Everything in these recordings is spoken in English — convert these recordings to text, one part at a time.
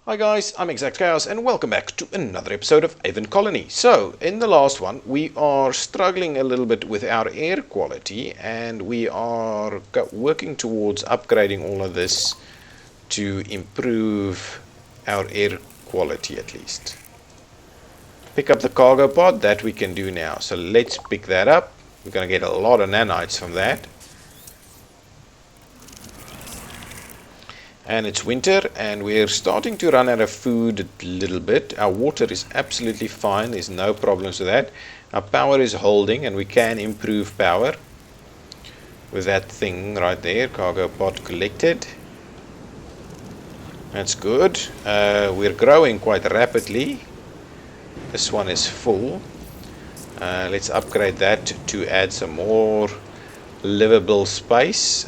Hi guys, I'm ExactChaos and welcome back to another episode of Aven Colony. So, in the last one, we are struggling a little bit with our air quality and we are working towards upgrading all of this to improve our air quality at least. Pick up the cargo pod, that we can do now. So let's pick that up. We're going to get a lot of nanites from that. And it's winter and we're starting to run out of food a little bit. Our water is absolutely fine, there's no problems with that. Our power is holding and we can improve power with that thing right there. Cargo pod collected. That's good. We're growing quite rapidly. This one is full. Let's upgrade that to add some more livable space.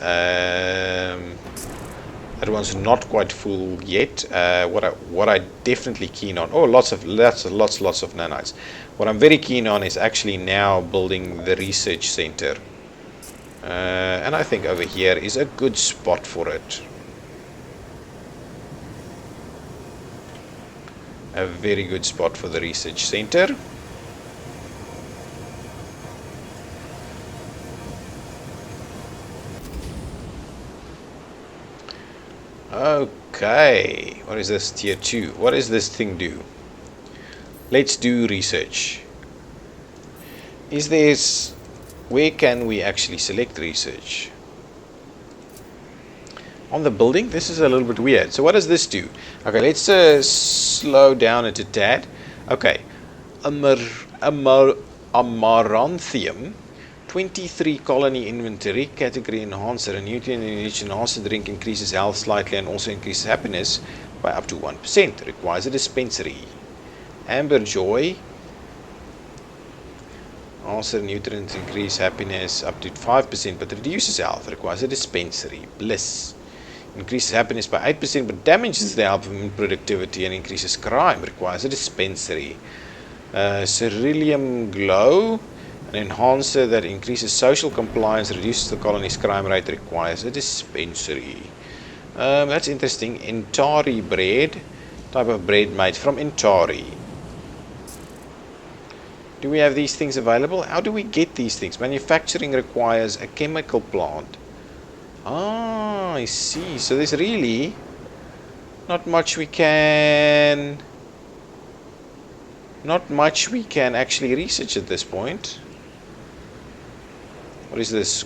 That one's not quite full yet. What I definitely keen on. Oh, lots of nanites. What I'm very keen on is actually now building the research center. And I think over here is a good spot for it. A very good spot for the research center. Okay, what is this tier 2? What does this thing do? Let's do research. Where can we actually select research? On the building? This is a little bit weird. So what does this do? Okay, let's slow down it a tad. Okay, Amaranthium. 23 colony inventory, category enhancer, a nutrient enriched enhancer drink increases health slightly and also increases happiness by up to 1%. Requires a dispensary. Amber Joy. Also nutrients increase happiness up to 5% but reduces health. Requires a dispensary. Bliss. Increases happiness by 8% but damages the health and productivity and increases crime. Requires a dispensary. Ceruleum Glow. An enhancer that increases social compliance, reduces the colony's crime rate, requires a dispensary. That's interesting. Intari bread, type of bread made from Intari. Do we have these things available? How do we get these things? Manufacturing requires a chemical plant. Ah, I see. So there's really not much we can actually research at this point. What is this?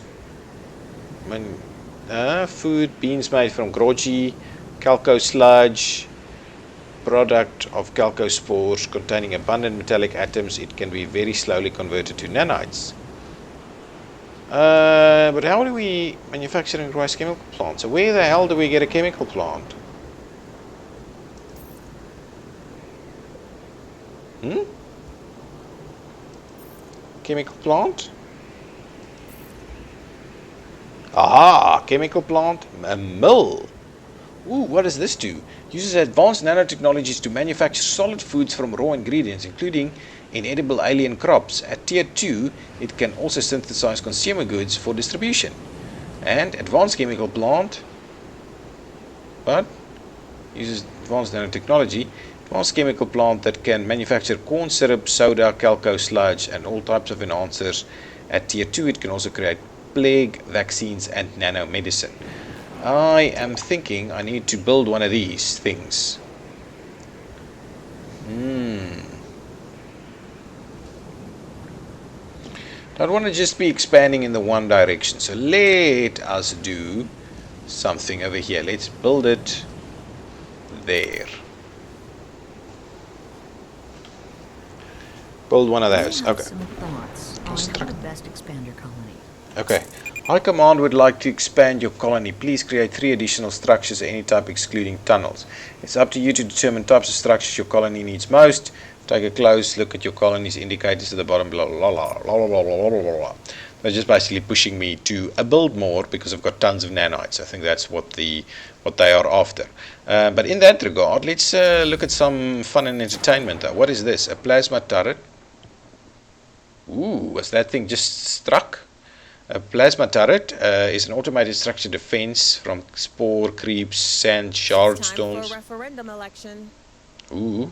Food, beans made from grogi, calco sludge, product of calco spores containing abundant metallic atoms. It can be very slowly converted to nanites. But how do we manufacture and require chemical plant? So where the hell do we get a chemical plant? Chemical plant? Aha! Chemical plant, a mill. Ooh, what does this do? Uses advanced nanotechnologies to manufacture solid foods from raw ingredients, including inedible alien crops. At tier 2, it can also synthesize consumer goods for distribution. And advanced chemical plant, but uses advanced nanotechnology. Advanced chemical plant that can manufacture corn syrup, soda, calco sludge, and all types of enhancers. At tier 2, it can also create plague, vaccines, and nanomedicine. I am thinking I need to build one of these things. Don't want to just be expanding in the one direction. So let us do something over here. Let's build it there. Build one of those. Okay. Construct the best expander colony. Okay. High Command would like to expand your colony. Please create 3 additional structures of any type excluding tunnels. It's up to you to determine types of structures your colony needs most. Take a close look at your colony's indicators at the bottom. Blah, blah, blah, blah, blah, blah, blah, blah. They're just basically pushing me to build more because I've got tons of nanites. I think that's what they are after. But in that regard, let's look at some fun and entertainment. What is this? A plasma turret. Ooh, was that thing just struck? A plasma turret is an automated structure defense from spore, creeps, sand, shard Time for a storms. referendum election. Ooh.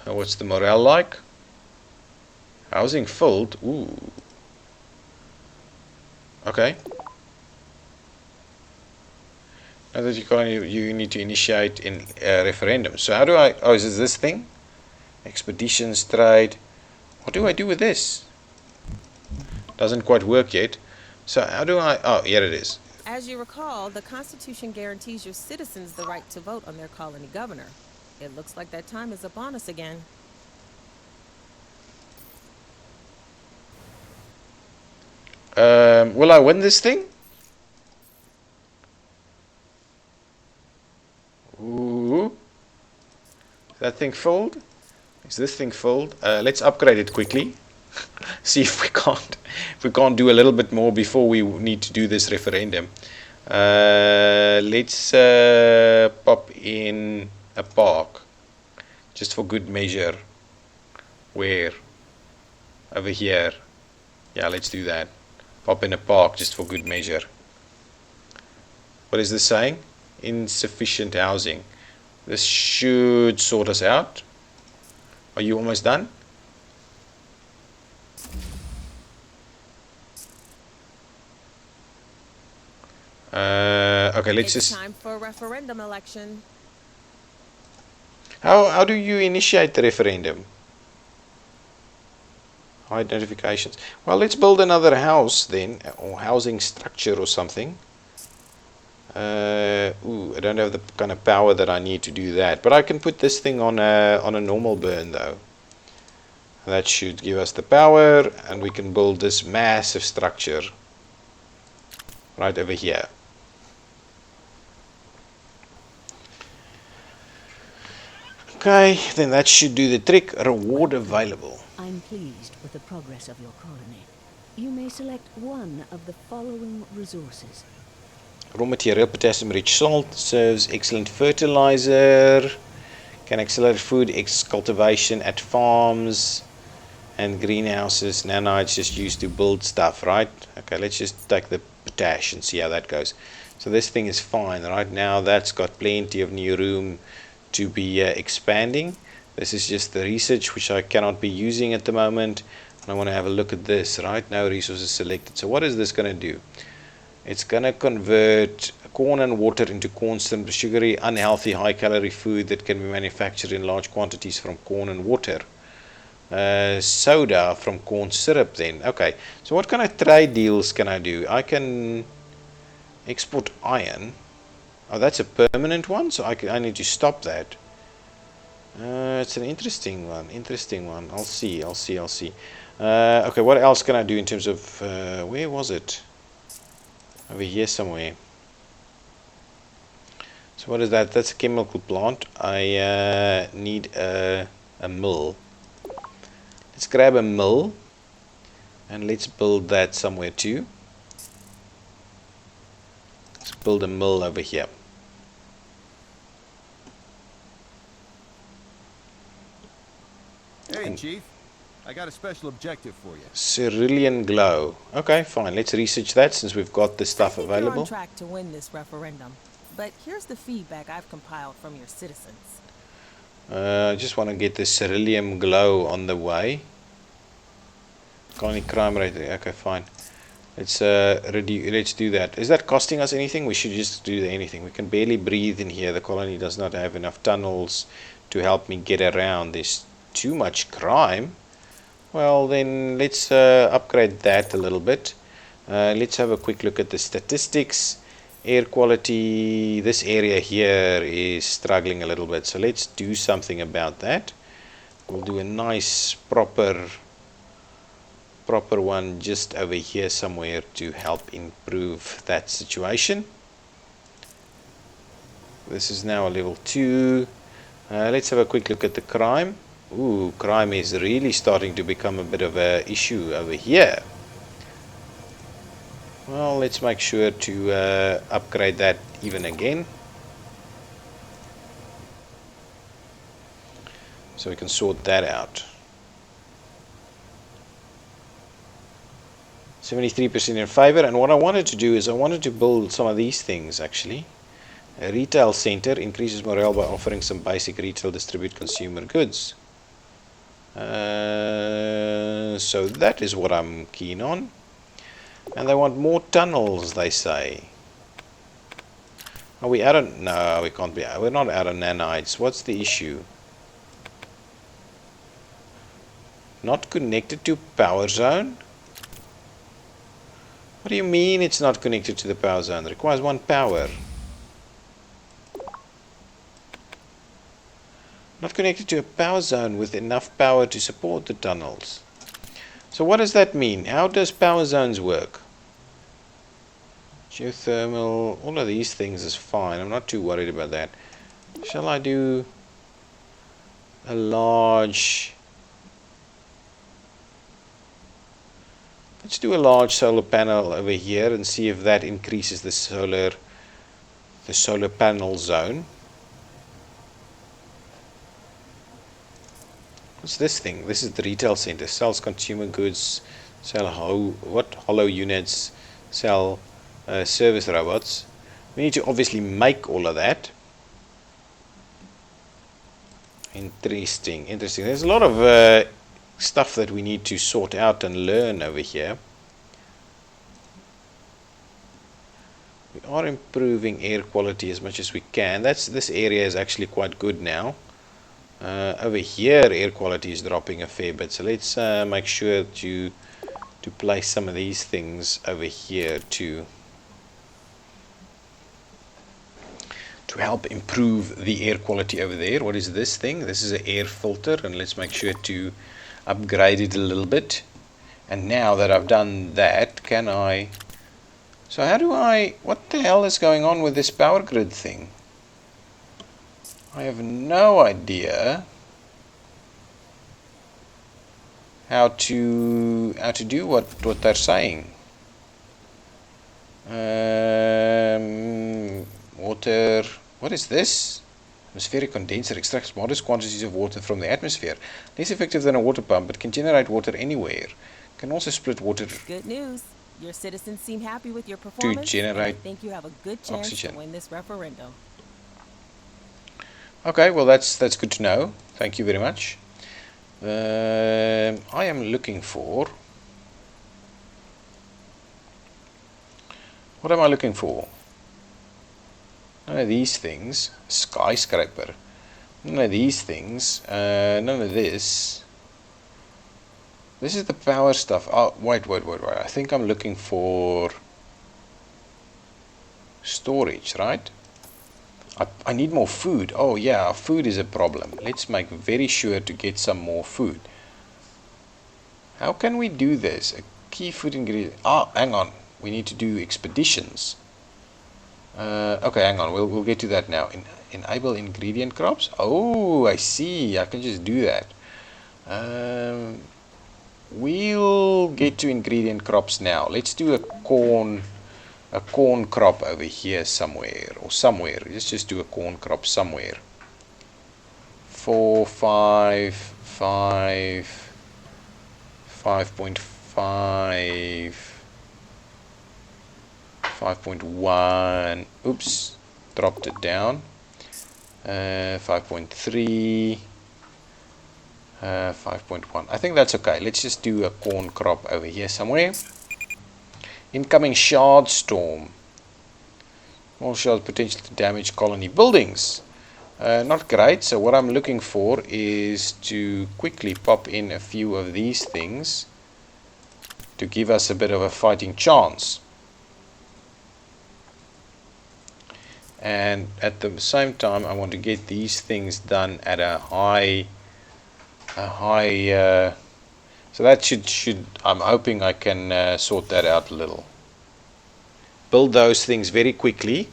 What's the morale like? Housing filled. Ooh. Okay. Now that you need to initiate in referendum. So how do I? Oh, is this thing? Expeditions, trade. What do I do with this? Doesn't quite work yet. So how do I? Oh, here it is. As you recall, the Constitution guarantees your citizens the right to vote on their colony governor. It looks like that time is upon us again. Will I win this thing? Ooh. That thing filled? Is this thing filled? Let's upgrade it quickly. See if we can't do a little bit more before we need to do this referendum. Let's pop in a park, just for good measure. Where? Over here. Yeah, let's do that. Pop in a park just for good measure. What is this saying? Insufficient housing. This should sort us out. Are you almost done? Okay, let's It's just. time for a referendum election. How do you initiate the referendum? Hide notifications. Well, let's build another house then, or housing structure or something. Ooh, I don't have the kind of power that I need to do that, but I can put this thing on a normal burn though. That should give us the power, and we can build this massive structure right over here. Okay, then that should do the trick. Reward available. I'm pleased with the progress of your colony. You may select one of the following resources. Raw material, potassium rich salt, serves excellent fertilizer, can accelerate food cultivation at farms and greenhouses. Nanites just used to build stuff, right? Okay, let's just take the potash and see how that goes. So this thing is fine right now. That's got plenty of new room to be expanding. This is just the research which I cannot be using at the moment. And I want to have a look at this. Right now, resources selected. So what is this going to do? It's going to convert corn and water into corn syrup, sugary, unhealthy, high-calorie food that can be manufactured in large quantities from corn and water. Soda from corn syrup then. Okay, so what kind of trade deals can I do? I can export iron. Oh, that's a permanent one, so I need to stop that. It's an interesting one. I'll see. Okay, what else can I do in terms of, where was it? Over here somewhere. So what is that? That's a chemical plant. I need a mill. Let's grab a mill and let's build that somewhere too. Let's build a mill over here. Hey, Chief. I got a special objective for you. Cerulean glow. Okay, fine. Let's research that since we've got the stuff You're on available. track to win this referendum, but here's the feedback I've compiled from your citizens. I just want to get the cerulean glow on the way. Colony crime rate. Okay, fine. Let's do that. Is that costing us anything? We should just do anything. We can barely breathe in here. The colony does not have enough tunnels to help me get around. There's too much crime. Well, then let's upgrade that a little bit. Let's have a quick look at the statistics. Air quality, this area here is struggling a little bit, so let's do something about that. We'll do a nice proper one just over here somewhere to help improve that situation. This is now a level 2. Let's have a quick look at the crime. Ooh, crime is really starting to become a bit of an issue over here. Well, let's make sure to upgrade that even again, so we can sort that out. 73% in favor. And what I wanted to do is I wanted to build some of these things actually. A retail center increases morale by offering some basic retail distribute consumer goods. So that is what I'm keen on. And they want more tunnels, they say. Are we out of... No, we can't be. We're not out of nanites. What's the issue? Not connected to power zone? What do you mean it's not connected to the power zone? It requires 1 power. Not connected to a power zone with enough power to support the tunnels. So what does that mean? How does power zones work? Geothermal, all of these things is fine. I'm not too worried about that. Shall I do a large... Let's do a large solar panel over here and see if that increases the solar panel zone. What's this thing? This is the retail center. Sells consumer goods, sell hollow units, sell service robots. We need to obviously make all of that. Interesting. There's a lot of stuff that we need to sort out and learn over here. We are improving air quality as much as we can. This area is actually quite good now. Over here air quality is dropping a fair bit, so let's make sure to place some of these things over here to help improve the air quality over there. What is this thing? This is an air filter, and let's make sure to upgrade it a little bit. And now that I've done that, can I... So how do I... What the hell is going on with this power grid thing? I have no idea how to do what they're saying. Water. What is this? Atmospheric condenser extracts modest quantities of water from the atmosphere. Less effective than a water pump, but can generate water anywhere. Can also split water. Good news. Your citizens seem happy with your performance. To generate and I think you have a good chance oxygen. to win this referendum. Okay, well that's good to know. Thank you very much. I am looking for... What am I looking for? None of these things. Skyscraper. None of these things. None of this. This is the power stuff. Oh, wait. I think I'm looking for storage, right? I need more food. Oh yeah, food is a problem. Let's make very sure to get some more food. How can we do this? A key food ingredient. Ah, hang on. We need to do expeditions. Okay, hang on. We'll get to that now. Enable ingredient crops. Oh, I see. I can just do that. We'll get to ingredient crops now. Let's do a corn crop over here somewhere, or somewhere. Let's just do a corn crop somewhere. 4, 5, 5, 5.5, 5.1. Oops, dropped it down. 5.3, 5.1. I think that's okay. Let's just do a corn crop over here somewhere. Incoming shard storm. Small shards potential to damage colony buildings. Not great. So what I'm looking for is to quickly pop in a few of these things to give us a bit of a fighting chance. And at the same time, I want to get these things done at a high. So that should. I'm hoping I can sort that out a little. Build those things very quickly,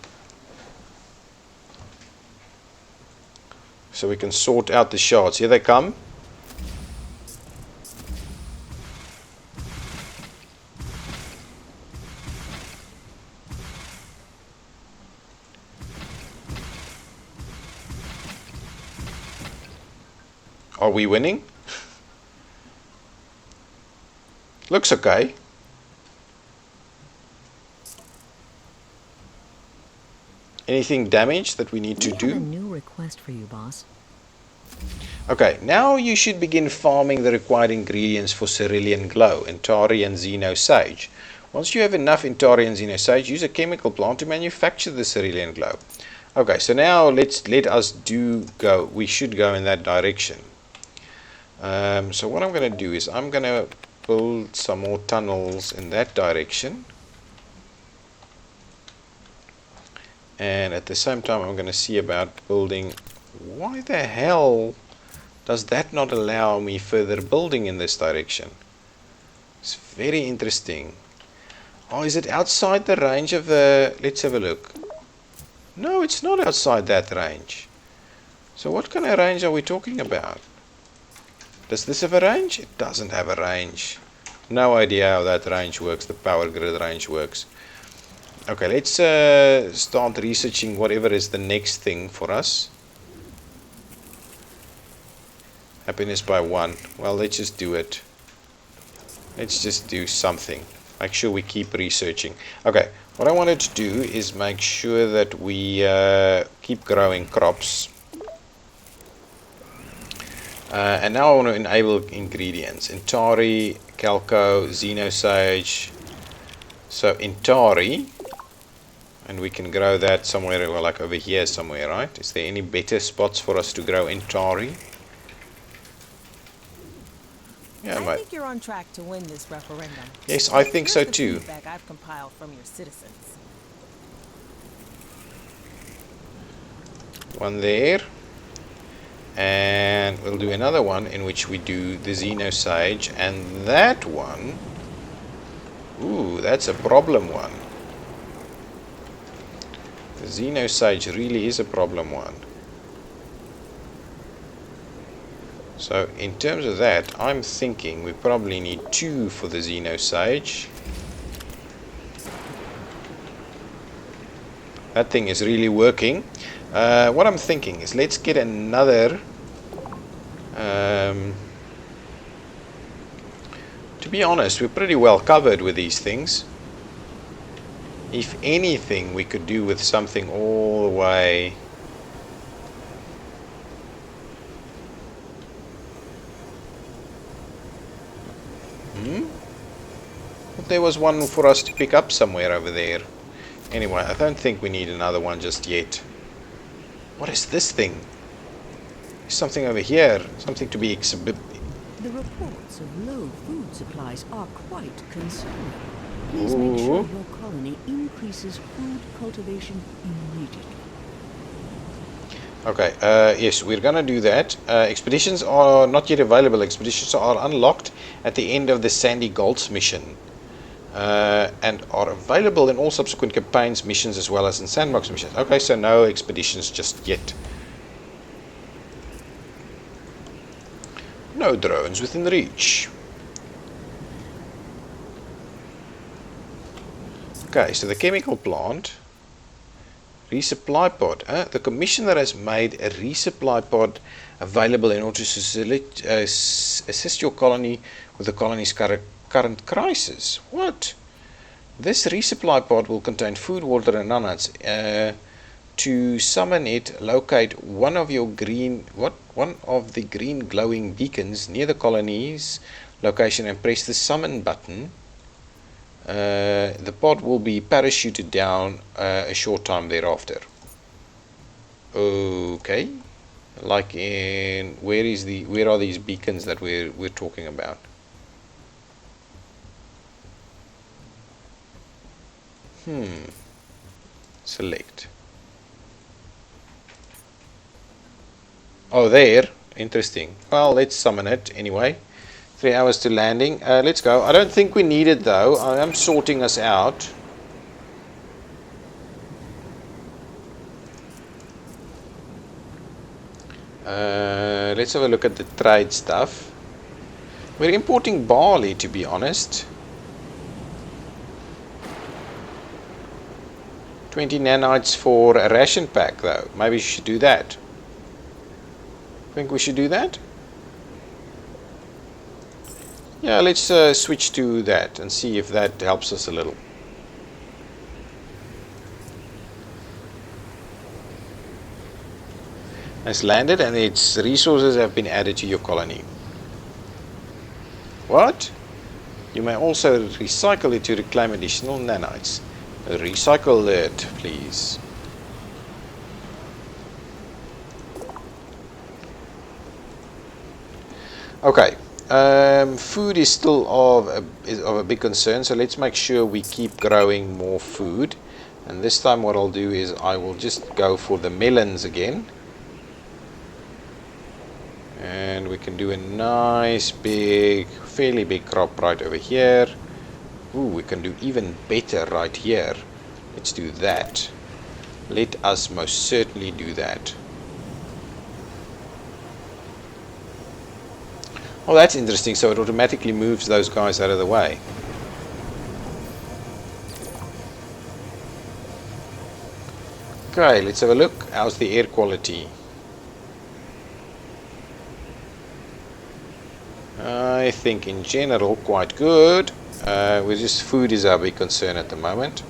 so we can sort out the shards. Here they come. Are we winning? Looks okay. Anything damaged that we need to We have a do? new request for you, boss. Okay, now you should begin farming the required ingredients for cerulean glow, Intari and Xeno Sage. Once you have enough Intari and Xeno Sage, use a chemical plant to manufacture the cerulean glow. Okay, so now let us go. We should go in that direction. So what I'm going to do is I'm going to build some more tunnels in that direction. And at the same time I'm going to see about building. Why the hell does that not allow me further building in this direction? It's very interesting. Oh, is it outside the range of the... Let's have a look. No, it's not outside that range. So what kind of range are we talking about? Does this have a range? It doesn't have a range. No idea how that range works, the power grid range works. Okay, let's start researching whatever is the next thing for us. Happiness by 1. Well, let's just do it. Let's just do something. Make sure we keep researching. Okay, what I wanted to do is make sure that we keep growing crops. And now I want to enable ingredients. Intari, Calco, Xenosage. So Intari, and we can grow that somewhere, well, like over here somewhere, right? Is there any better spots for us to grow Intari? Yeah, I think you're on track to win this referendum. Yes, I think so Here's the too. feedback I've compiled from your citizens. One there. And we'll do another one in which we do the Xenosage, and that one, ooh, that's a problem one. The Xenosage really is a problem one. So in terms of that, I'm thinking we probably need 2 for the Xenosage. That thing is really working. What I'm thinking is let's get another. To be honest, we're pretty well covered with these things. If anything, we could do with something all the way. But there was one for us to pick up somewhere over there. Anyway, I don't think we need another one just yet. What is this thing? There's something over here. Something to be exhibited. The reports of low food supplies are quite concerning. Please make sure your colony increases food cultivation immediately. Okay, yes, we're gonna do that. Expeditions are not yet available. Expeditions are unlocked at the end of the Sandy Gulch mission. And are available in all subsequent campaigns, missions, as well as in sandbox missions. Okay, so no expeditions just yet. No drones within reach. Okay, so the chemical plant. Resupply pod. The commissioner has made a resupply pod available in order to assist your colony with the colony's current crisis. What? This resupply pod will contain food, water, and nuts. To summon it, locate one of the green glowing beacons near the colony's location and press the summon button. The pod will be parachuted down a short time thereafter. Okay, like in where are these beacons that we're talking about? Select. Oh, there. Interesting. Well, let's summon it anyway. 3 hours to landing. Let's go. I don't think we need it though. I am sorting us out. Let's have a look at the trade stuff. We're importing barley, to be honest. 20 nanites for a ration pack though. Maybe we should do that. Think we should do that? Yeah, let's switch to that and see if that helps us a little. has landed and its resources have been added to your colony. What? You may also recycle it to reclaim additional nanites. Recycle it, please. Okay. Food is still of a big concern, so let's make sure we keep growing more food. And this time what I'll do is I will just go for the melons again. And we can do a nice big, fairly big crop right over here. Ooh, we can do even better right here. Let's do that. Let us most certainly do that. Oh, that's interesting. So it automatically moves those guys out of the way. Okay, let's have a look. How's the air quality? I think in general quite good. With just food is our big concern at the moment.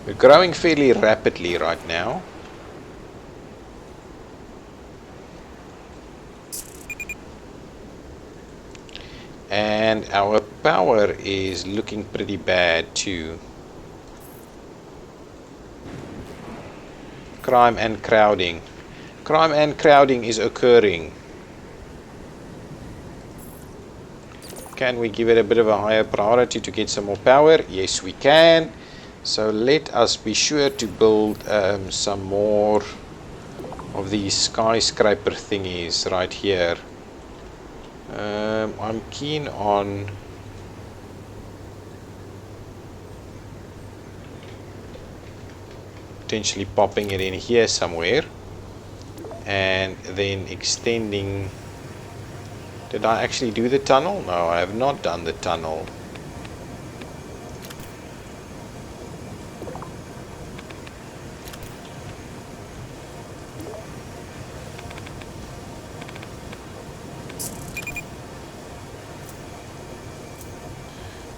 We're growing fairly rapidly right now. And our power is looking pretty bad too. Crime and crowding. Crime and crowding is occurring. Can we give it a bit of a higher priority to get some more power? Yes, we can. So let us be sure to build some more of these skyscraper thingies right here. I'm keen on potentially popping it in here somewhere and then extending. Did I actually do the tunnel? No, I have not done the tunnel.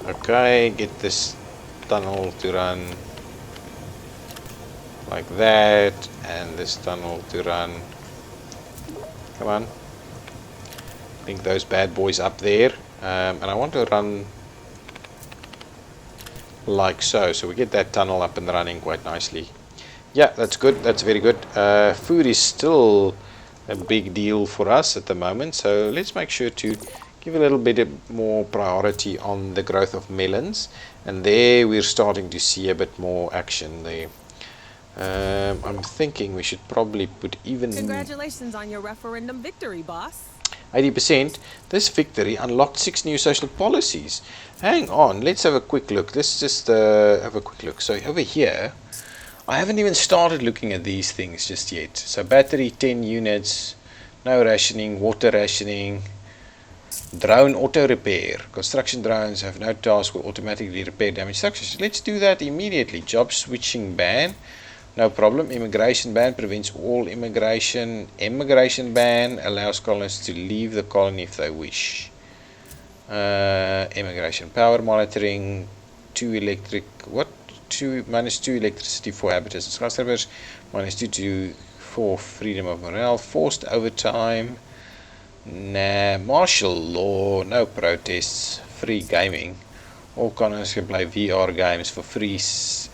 Okay, get this tunnel to run like that, and this tunnel to run. Come on. Link those bad boys up there. And I want to run like so. So we get that tunnel up and running quite nicely. Yeah, that's good. That's very good. Food is still a big deal for us at the moment. So let's make sure to give a little bit more priority on the growth of melons, and there we're starting to see a bit more action there. I'm thinking we should probably put even... Congratulations on your referendum victory, boss. 80%. This victory unlocked 6 new social policies. Hang on, let's have a quick look. Let's just have a quick look. So over here, I haven't even started looking at these things just yet. So battery 10 units, no rationing, water rationing. Drone auto repair. Construction drones have no task, will automatically repair damaged structures. Let's do that immediately. Job switching ban. No problem. Immigration ban prevents all immigration. Immigration ban allows colonists to leave the colony if they wish. Immigration power monitoring. 2 electric. What? -2 electricity for habitats and skyscrapers. -2 for freedom of morale. Forced overtime. Nah, martial law, no protests, free gaming. All colonists can play VR games for free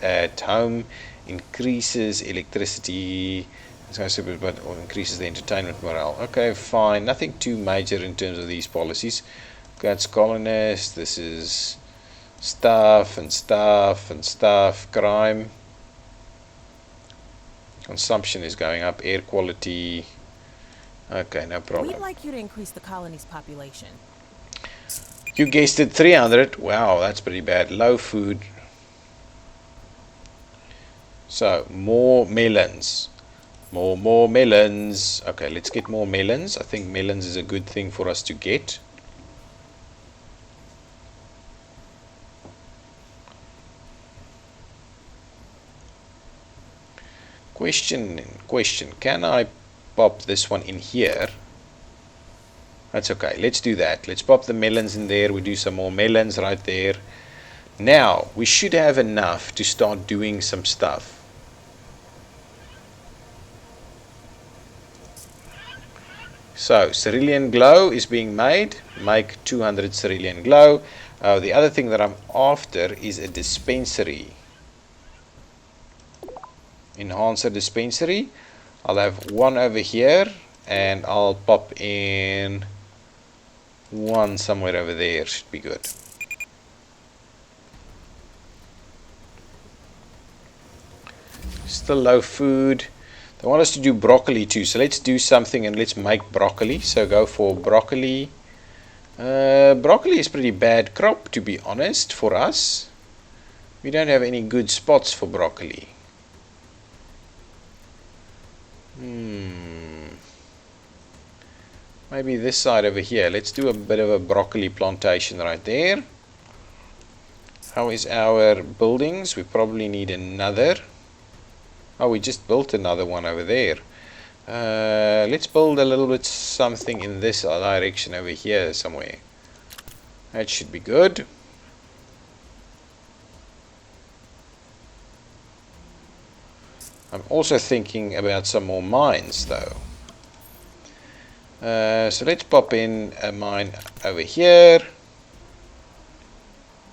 at home. Increases electricity, but increases the entertainment morale. Okay, fine. Nothing too major in terms of these policies. That's colonists. This is stuff and stuff and stuff. Crime. Consumption is going up. Air quality. Okay, no problem. We'd like you to increase the colony's population. You guessed it, 300. Wow, that's pretty bad. Low food. So, more melons. More melons. Okay, let's get more melons. I think melons is a good thing for us to get. Question. Can I pop this one in here? That's okay. Let's do that. Let's pop the melons in there. We do some more melons right there. Now, we should have enough to start doing some stuff. So, cerulean glow is being made. Make 200 cerulean glow. The other thing that I'm after is a dispensary. Enhancer dispensary. I'll have one over here, and I'll pop in one somewhere over there. Should be good. Still low food. They want us to do broccoli too, so let's do something and let's make broccoli. So go for broccoli. Broccoli is pretty bad crop, to be honest, for us. We don't have any good spots for broccoli. Maybe this side over here. Let's do a bit of a broccoli plantation right there. How is our buildings? We probably need another. Oh, we just built another one over there. Let's build a little bit something in this direction over here somewhere. That should be good. I'm also thinking about some more mines though. So let's pop in a mine over here.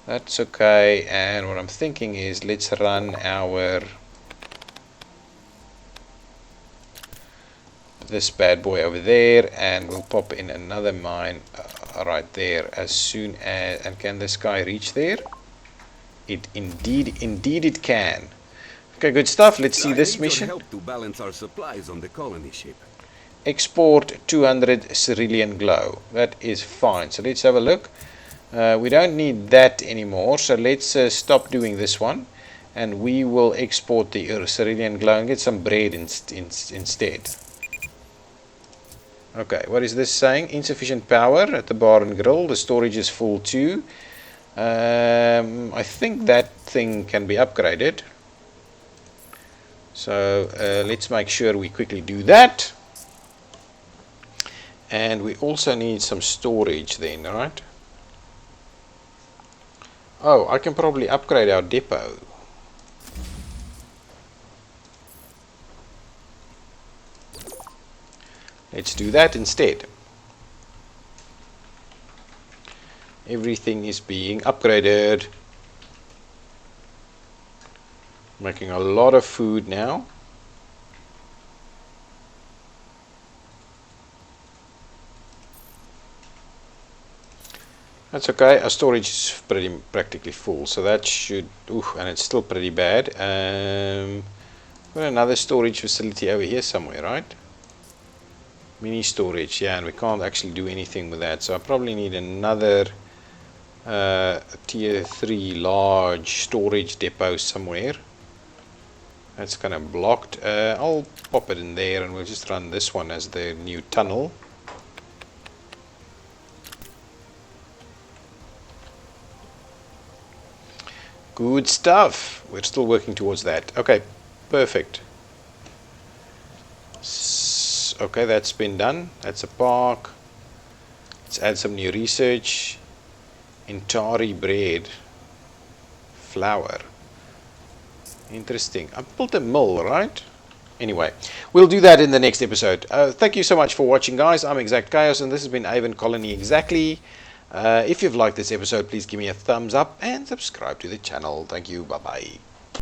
That's okay. And what I'm thinking is let's run our this bad boy over there, and we'll pop in another mine right there as soon as. And can this guy reach there? It indeed it can. Okay, good stuff. Let's see this mission. Help to balance our supplies on the colony ship. Export 200 cerulean glow. That is fine. So let's have a look. We don't need that anymore, so let's stop doing this one, and we will export the cerulean glow and get some bread instead. Okay, what is this saying? Insufficient power at the bar and grill. The storage is full too. I think that thing can be upgraded. So let's make sure we quickly do that. And we also need some storage then, right? Oh, I can probably upgrade our depot. Let's do that instead. Everything is being upgraded. Making a lot of food now. That's okay. Our storage is practically full, so that should. And it's still pretty bad. Got another storage facility over here somewhere, right? Mini storage, yeah, and we can't actually do anything with that, so I probably need another tier 3 large storage depot somewhere. That's kind of blocked. I'll pop it in there, and we'll just run this one as the new tunnel. Good stuff. We're still working towards that. Okay, perfect. Okay, that's been done. That's a park. Let's add some new research. Intari bread. Flour. Interesting. I built a mill, right? Anyway, we'll do that in the next episode. Thank you so much for watching, guys. I'm ExactChaos, and this has been Aven Colony Exactly. If you've liked this episode, please give me a thumbs up and subscribe to the channel. Thank you. Bye-bye.